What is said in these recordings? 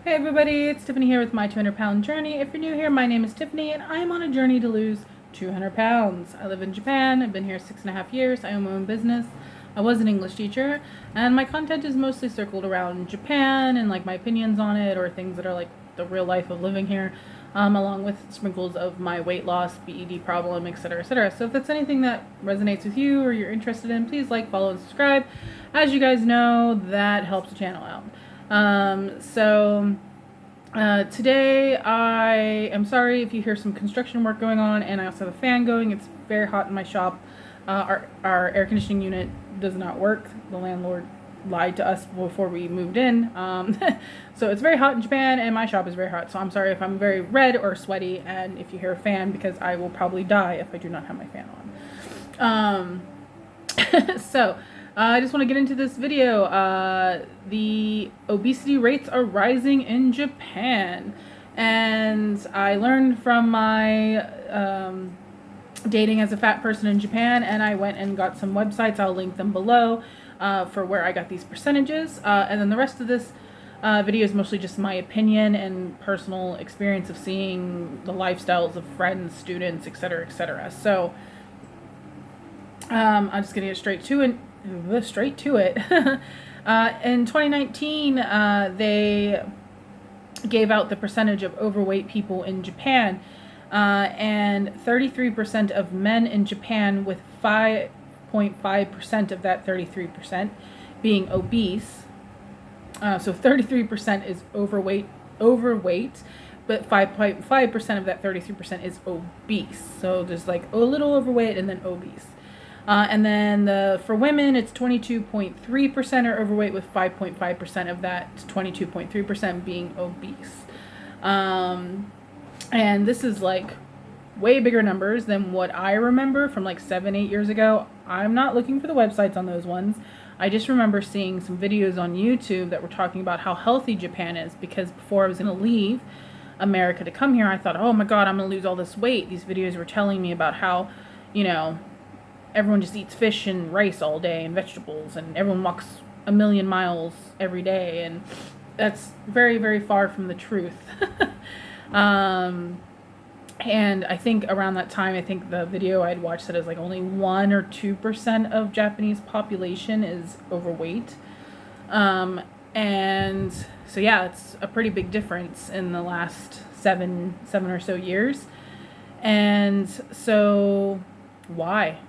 Hey everybody, it's Tiffany here with my 200-pound journey. If you're new here, my name is Tiffany and I am on a journey to lose 200 pounds. I live in Japan. I've been here 6.5 years. I own my own business. I was an English teacher and my content is mostly circled around Japan and like my opinions on it or things that are like the real life of living here, along with sprinkles of my weight loss, BED problem, etc., etc. So if that's anything that resonates with you or you're interested in, please like, follow, and subscribe. As you guys know, that helps the channel out. Today I am sorry if you hear some construction work going on, and I also have a fan going. It's very hot in my shop. Our air conditioning unit does not work. The landlord lied to us before we moved in. So it's very hot in Japan and my shop is very hot. So I'm sorry if I'm very red or sweaty and if you hear a fan, because I will probably die if I do not have my fan on. I just want to get into this video. The obesity rates are rising in Japan, and I learned from my dating as a fat person in Japan, and I went and got some websites. I'll link them below for where I got these percentages, and then the rest of this video is mostly just my opinion and personal experience of seeing the lifestyles of friends, students, etc., etc. So I'm just gonna get straight to it. In 2019, they gave out the percentage of overweight people in Japan, and 33% of men in Japan, with 5.5% of that 33% being obese. So 33% is overweight, but 5.5% of that 33% is obese. So there's like a little overweight and then obese. And then for women, it's 22.3% are overweight, with 5.5% of that 22.3% being obese. And this is like way bigger numbers than what I remember from like 7-8 years ago. I'm not looking for the websites on those ones. I just remember seeing some videos on YouTube that were talking about how healthy Japan is, because before I was going to leave America to come here, I thought, oh my God, I'm going to lose all this weight. These videos were telling me about how, everyone just eats fish and rice all day and vegetables, and everyone walks 1,000,000 miles every day, and that's very, very far from the truth. And I think around that time, I think the video I'd watched said it was like only 1 or 2% of Japanese population is overweight. And so yeah, it's a pretty big difference in the last seven or so years. And so why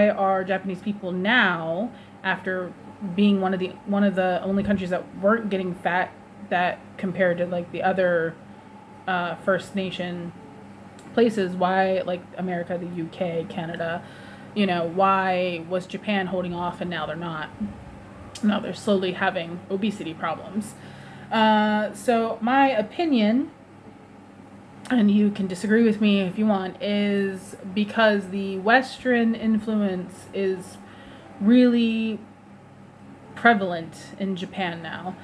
are Japanese people now, after being one of the only countries that weren't getting fat, that compared to like the other First Nation places, why, like America, the UK, Canada, why was Japan holding off and now they're not? Now they're slowly having obesity problems. So my opinion, and you can disagree with me if you want, is because the Western influence is really prevalent in Japan now.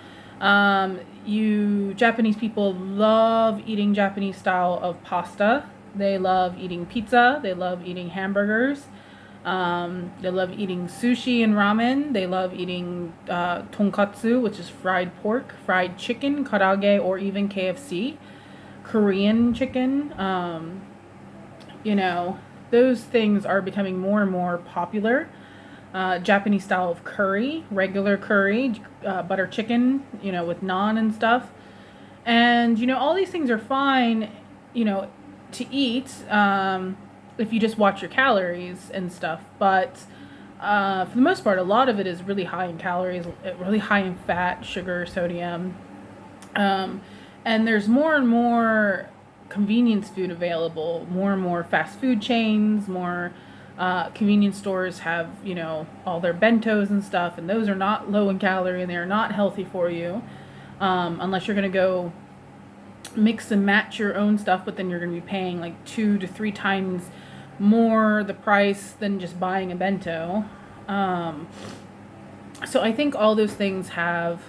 Japanese people love eating Japanese style of pasta. They love eating pizza. They love eating hamburgers. They love eating sushi and ramen. They love eating tonkatsu, which is fried pork, fried chicken, karaage, or even KFC. Korean chicken, those things are becoming more and more popular. Japanese style of curry, regular curry, butter chicken, with naan and stuff. And, all these things are fine, to eat, if you just watch your calories and stuff. But for the most part, a lot of it is really high in calories, really high in fat, sugar, sodium. And there's more and more convenience food available, more and more fast food chains, more convenience stores have, all their bentos and stuff, and those are not low in calorie and they're not healthy for you, unless you're going to go mix and match your own stuff, but then you're going to be paying like 2 to 3 times more the price than just buying a bento. So I think all those things have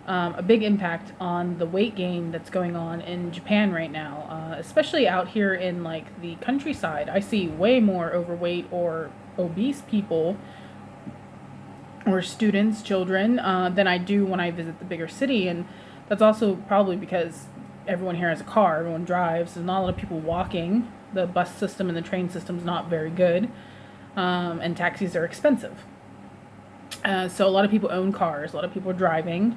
a big impact on the weight gain that's going on in Japan right now, especially out here in like the countryside. I see way more overweight or obese people or students, children, than I do when I visit the bigger city. And That's also probably because everyone here has a car, everyone drives. There's not a lot of people walking. The bus system and the train system is not very good, and taxis are expensive. So a lot of people own cars, a lot of people are driving,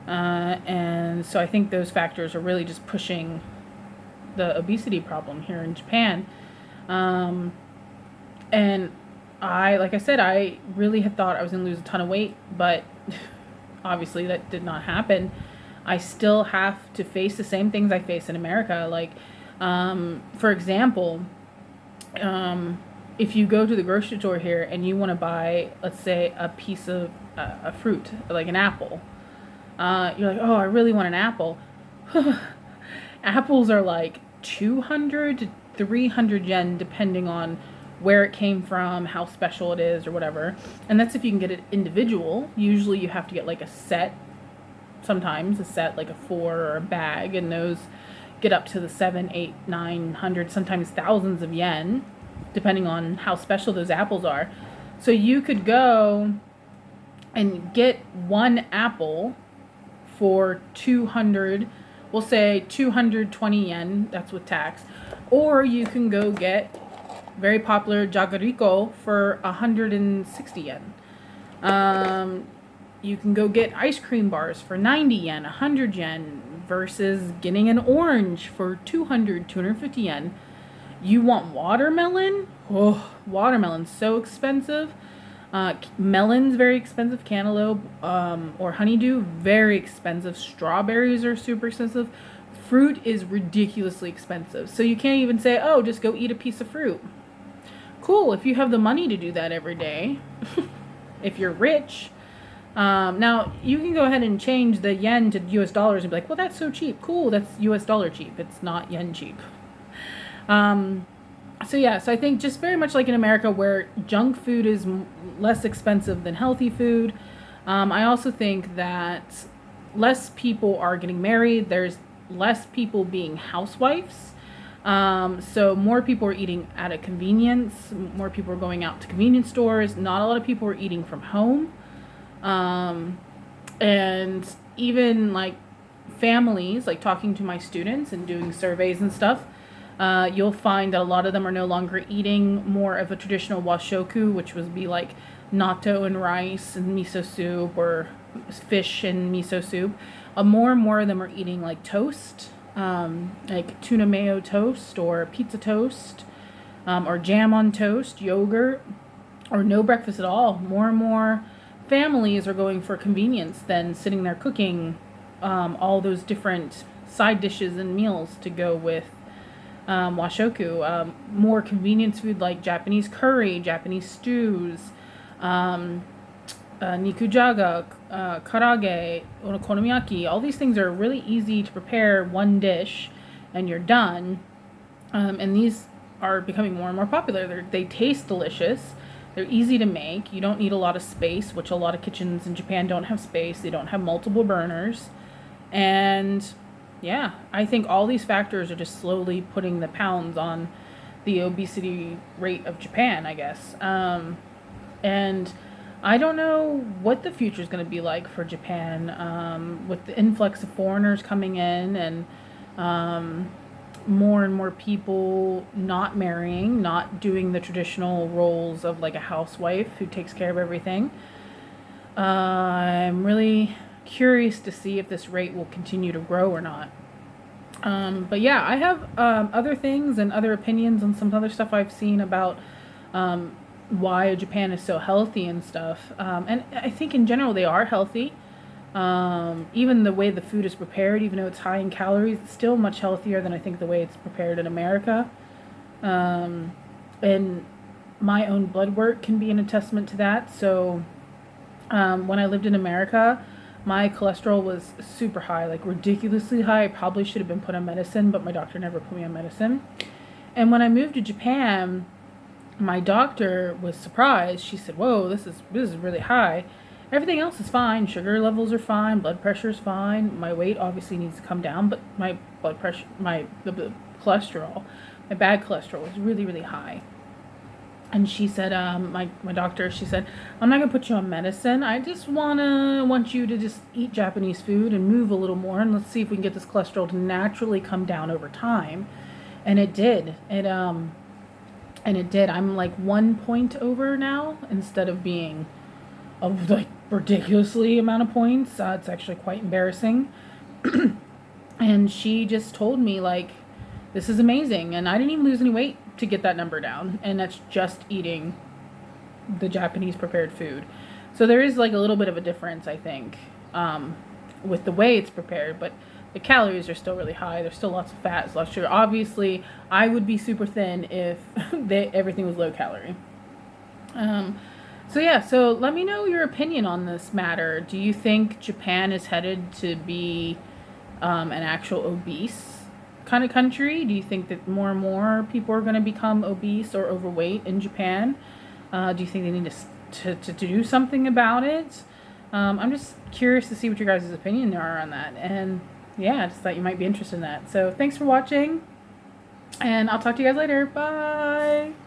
and so I think those factors are really just pushing the obesity problem here in Japan. And like I said, I really had thought I was going to lose a ton of weight, but obviously that did not happen. I still have to face the same things I face in America. Like, for example, if you go to the grocery store here and you want to buy, let's say, a piece of a fruit, like an apple, you're like, oh, I really want an apple. Apples are like 200 to 300 yen, depending on where it came from, how special it is, or whatever. And that's if you can get it individual. Usually you have to get like a set, sometimes a set, like a 4 or a bag, and those get up to the 7, 8, 900, sometimes thousands of yen, depending on how special those apples are. So you could go and get one apple for 200, we'll say 220 yen, that's with tax. Or you can go get very popular Jagariko for 160 yen. You can go get ice cream bars for 90 yen, 100 yen, versus getting an orange for 200, 250 yen. You want watermelon? Oh, watermelon's so expensive. Melon's very expensive. Cantaloupe or honeydew, very expensive. Strawberries are super expensive. Fruit is ridiculously expensive. So you can't even say, oh, just go eat a piece of fruit. Cool, if you have the money to do that every day. If you're rich. Now, you can go ahead and change the yen to US dollars and be like, well, that's so cheap. Cool, that's US dollar cheap. It's not yen cheap. So I think just very much like in America, where junk food is less expensive than healthy food. I also think that less people are getting married. There's less people being housewives. So more people are eating at a convenience. More people are going out to convenience stores. Not a lot of people are eating from home. And even like families, like talking to my students and doing surveys and stuff, you'll find that a lot of them are no longer eating more of a traditional washoku, which would be like natto and rice and miso soup, or fish and miso soup. More and more of them are eating like toast, like tuna mayo toast or pizza toast, or jam on toast, yogurt, or no breakfast at all. More and more families are going for convenience than sitting there cooking all those different side dishes and meals to go with washoku. More convenience food like Japanese curry, Japanese stews, nikujaga, karage, okonomiyaki. All these things are really easy to prepare, one dish and you're done. And these are becoming more and more popular. They taste delicious. They're easy to make. You don't need a lot of space, which a lot of kitchens in Japan don't have space. They don't have multiple burners. And I think all these factors are just slowly putting the pounds on the obesity rate of Japan, I guess. And I don't know what the future is going to be like for Japan, with the influx of foreigners coming in, and more and more people not marrying, not doing the traditional roles of like a housewife who takes care of everything. I'm really curious to see if this rate will continue to grow or not. But I have other things and other opinions on some other stuff I've seen about why Japan is so healthy and stuff. And I think in general they are healthy. Even the way the food is prepared, even though it's high in calories, it's still much healthier than I think the way it's prepared in America. And my own blood work can be an testament to that. So when I lived in America, my cholesterol was super high, like ridiculously high. I probably should have been put on medicine, but my doctor never put me on medicine. And when I moved to Japan, my doctor was surprised. She said, whoa, this is really high. Everything else is fine. Sugar levels are fine. Blood pressure is fine. My weight obviously needs to come down, but my blood pressure, the cholesterol, my bad cholesterol was really, really high. And she said, my doctor, she said, I'm not gonna put you on medicine. I just want you to just eat Japanese food and move a little more, and let's see if we can get this cholesterol to naturally come down over time. And it did. It did. I'm like 1 point over now instead of being a like ridiculously amount of points. It's actually quite embarrassing. And she just told me like, this is amazing, and I didn't even lose any weight to get that number down, and that's just eating the Japanese prepared food. So there is like a little bit of a difference, I think, with the way it's prepared, but the calories are still really high. There's still lots of fat, lots of sugar. Obviously, I would be super thin if everything was low calorie. So yeah, so let me know your opinion on this matter. Do you think Japan is headed to be an actual obese kind of country? Do you think that more and more people are going to become obese or overweight in Japan? Do you think they need to do something about it? I'm just curious to see what your guys' opinion are on that. And yeah, I just thought you might be interested in that. So thanks for watching, and I'll talk to you guys later. Bye!